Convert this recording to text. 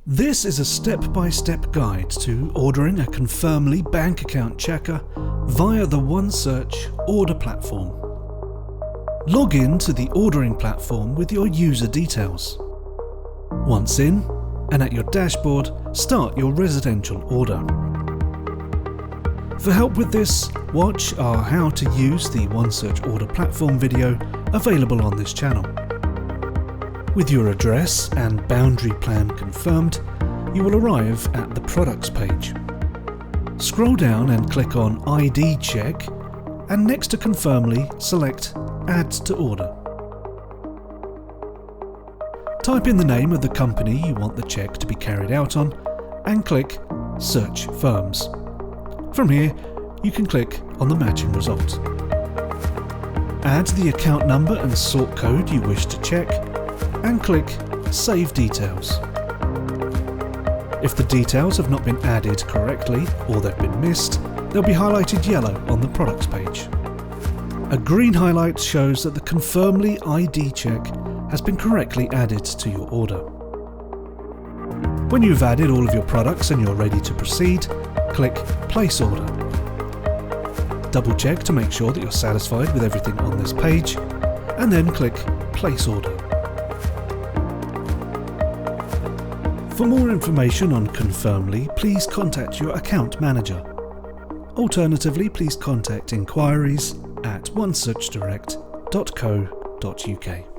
This is a step-by-step guide to ordering a Confirmly bank account checker via the OneSearch order platform. Log in to the ordering platform with your user details. Once in, and at your dashboard, start your residential order. For help with this, watch our How to Use the OneSearch order platform video available on this channel. With your address and boundary plan confirmed, you will arrive at the products page. Scroll down and click on ID check, and next to Confirmly, select Add to Order. Type in the name of the company you want the check to be carried out on and click Search Firms. From here, you can click on the matching result. Add the account number and sort code you wish to check and click Save Details. If the details have not been added correctly or they've been missed, they'll be highlighted yellow on the products page. A green highlight shows that the Confirmly ID check has been correctly added to your order. When you've added all of your products and you're ready to proceed, click Place Order. Double check to make sure that you're satisfied with everything on this page, and then click Place Order. For more information on Confirmly, please contact your account manager. Alternatively, please contact inquiries@onesearch.direct.co.uk.